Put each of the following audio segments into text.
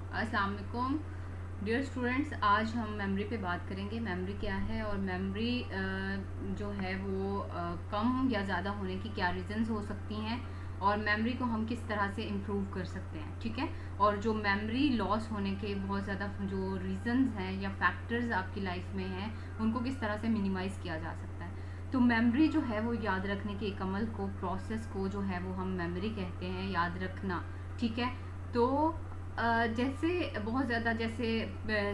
अस्सलाम वालेकुम dear students. आज हम मेमोरी पे बात करेंगे। मेमोरी क्या है और मेमोरी जो है वो कम या ज़्यादा होने की क्या रीज़न्स हो सकती हैं और मेमोरी को हम किस तरह से इम्प्रूव कर सकते हैं, ठीक है। और जो मेमोरी लॉस होने के बहुत ज़्यादा जो रीज़न्स हैं या फैक्टर्स आपकी लाइफ में हैं उनको किस तरह से मिनिमाइज़ किया जा सकता है। तो मेमोरी जो है वो याद रखने के एक अमल को, प्रोसेस को जो है वो हम मेमोरी कहते हैं, याद रखना, ठीक है। तो जैसे बहुत ज़्यादा जैसे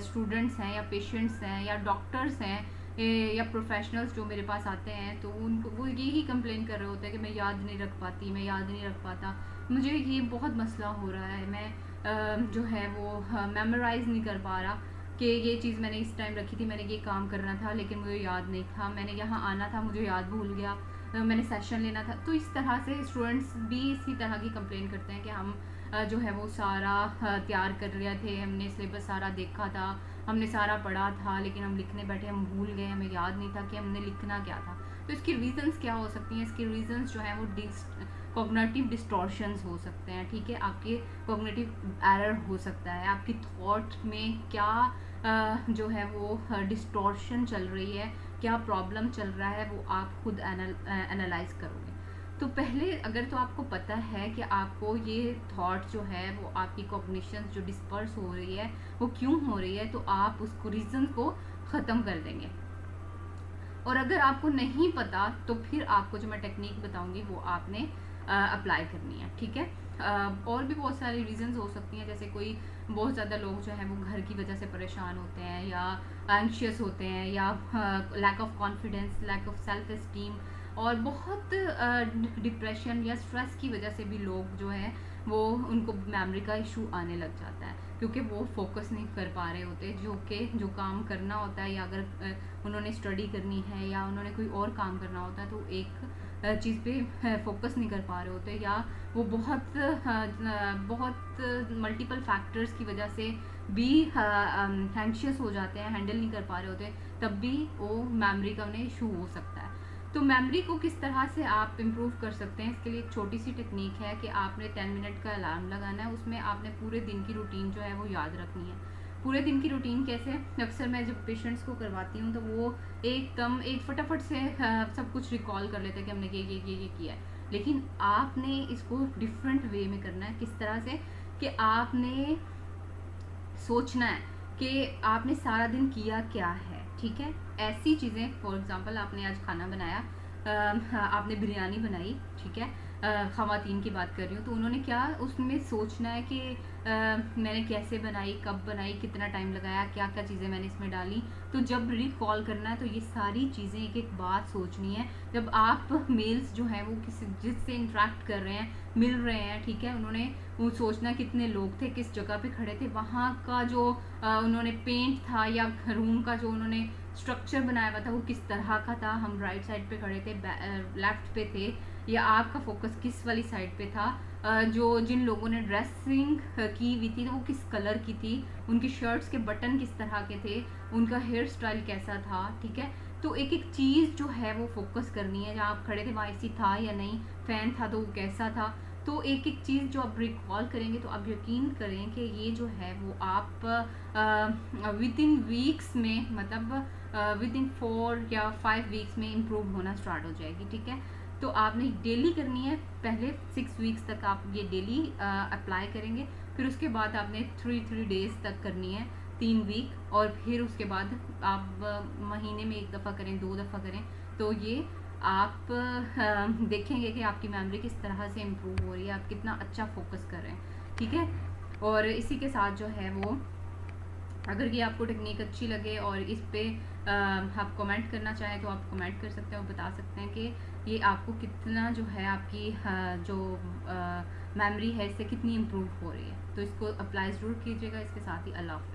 स्टूडेंट्स हैं या पेशेंट्स हैं या डॉक्टर्स हैं या प्रोफेशनल्स जो मेरे पास आते हैं, तो उनको वो यही कंप्लेन कर रहे होते हैं कि मैं याद नहीं रख पाती, मैं याद नहीं रख पाता, मुझे ये बहुत मसला हो रहा है, मैं जो है वो मेमोराइज़ नहीं कर पा रहा कि ये चीज़ मैंने इस टाइम रखी थी, मैंने ये काम करना था लेकिन मुझे याद नहीं था, मैंने यहाँ आना था मुझे याद भूल गया, मैंने सेशन लेना था। तो इस तरह से स्टूडेंट्स भी इसी तरह की कंप्लेन करते हैं कि हम जो है वो सारा तैयार कर रहे थे, हमने सिलेबस सारा देखा था, हमने सारा पढ़ा था, लेकिन हम लिखने बैठे हम भूल गए, हमें याद नहीं था कि हमने लिखना क्या था। तो इसकी रीज़न्स क्या हो सकती हैं? इसकी रीज़न्स जो हैं वो कॉग्निटिव डिस्टॉर्शंस हो सकते हैं, ठीक है। आपके कॉग्निटिव एरर हो सकता है, आपकी थॉट में क्या जो है वो डिस्टॉर्शन चल रही है, क्या प्रॉब्लम चल रहा है, वो आप खुद एनालाइज करोगे। तो पहले अगर तो आपको पता है कि आपको ये थॉट जो है वो आपकी कॉग्निशन जो डिस्पर्स हो रही है वो क्यों हो रही है, तो आप उसको रीज़न को ख़त्म कर देंगे। और अगर आपको नहीं पता तो फिर आपको जो मैं टेक्निक बताऊंगी वो आपने अप्लाई करनी है, ठीक है। और भी बहुत सारी रीजंस हो सकती हैं, जैसे कोई बहुत ज़्यादा लोग जो है वो घर की वजह से परेशान होते हैं या एंक्शियस होते हैं या lack of confidence, lack of self esteem और बहुत डिप्रेशन या स्ट्रेस की वजह से भी लोग जो है वो उनको मेमोरी का इशू आने लग जाता है, क्योंकि वो फोकस नहीं कर पा रहे होते जो काम करना होता है, या अगर उन्होंने स्टडी करनी है या उन्होंने कोई और काम करना होता है तो एक चीज़ पे फोकस नहीं कर पा रहे होते, या वो बहुत मल्टीपल फैक्टर्स की वजह से भी एंक्शियस हो जाते हैं, हैंडल नहीं कर पा रहे होते, तब भी वो मेमोरी का उन्हें इशू हो सकता है। तो मेमोरी को किस तरह से आप इम्प्रूव कर सकते हैं, इसके लिए एक छोटी सी टेक्निक है कि आपने 10 मिनट का अलार्म लगाना है, उसमें आपने पूरे दिन की रूटीन जो है वो याद रखनी है। पूरे दिन की रूटीन कैसे? अक्सर मैं जब पेशेंट्स को करवाती हूँ तो वो एकदम एक फटाफट से सब कुछ रिकॉल कर लेते हैं कि हमने ये किया है, लेकिन आपने इसको डिफरेंट वे में करना है। किस तरह से? कि आपने सोचना है कि आपने सारा दिन किया क्या है, ठीक है। ऐसी चीज़ें, फॉर एग्जांपल आपने आज खाना बनाया, आपने बिरयानी बनाई, ठीक है, ख़वातीन की बात कर रही हूँ, तो उन्होंने क्या उसमें सोचना है कि मैंने कैसे बनाई, कब बनाई, कितना टाइम लगाया, क्या क्या चीज़ें मैंने इसमें डाली। तो जब रिकॉल करना है तो ये सारी चीज़ें एक एक बात सोचनी है। जब आप मेल्स जो हैं वो किसी जिससे इंटरेक्ट कर रहे हैं, मिल रहे हैं, ठीक है, उन्होंने वो सोचना कितने लोग थे, किस जगह पे खड़े थे, वहाँ का जो उन्होंने पेंट था या रूम का जो उन्होंने स्ट्रक्चर बनाया हुआ था वो किस तरह का था, हम राइट साइड पे खड़े थे, लेफ्ट पे थे, या आपका फोकस किस वाली साइड पे था, जो जिन लोगों ने ड्रेसिंग की हुई थी वो किस कलर की थी, उनकी शर्ट्स के बटन किस तरह के थे, उनका हेयर स्टाइल कैसा था, ठीक है। तो एक एक चीज़ जो है वो फोकस करनी है, जहाँ आप खड़े थे वहाँ एसी था या नहीं, फ़ैन था तो वो कैसा था। तो एक एक चीज़ जो आप रिकॉल करेंगे तो आप यकीन करें कि ये जो है वो आप विद इन वीक्स में, मतलब विद इन 4 या 5 वीक्स में इम्प्रूव होना स्टार्ट हो जाएगी, ठीक है। तो आपने डेली करनी है, पहले 6 वीक्स तक आप ये डेली अप्लाई करेंगे, फिर उसके बाद आपने 3 डेज तक करनी है, 3 वीक, और फिर उसके बाद आप महीने में 1 दफ़ा करें, 2 दफ़ा करें, तो ये आप देखेंगे कि आपकी मेमोरी किस तरह से इम्प्रूव हो रही है, आप कितना अच्छा फोकस कर रहे हैं, ठीक है। और इसी के साथ जो है वो, अगर ये आपको टेक्निक अच्छी लगे और इस पर आप कमेंट करना चाहें तो आप कमेंट कर सकते हैं और बता सकते हैं कि ये आपको कितना जो है आपकी जो मेमोरी है इससे कितनी इम्प्रूव हो रही है। तो इसको अप्लाई ज़रूर कीजिएगा। इसके साथ ही अल्लाह हाफ़िज़।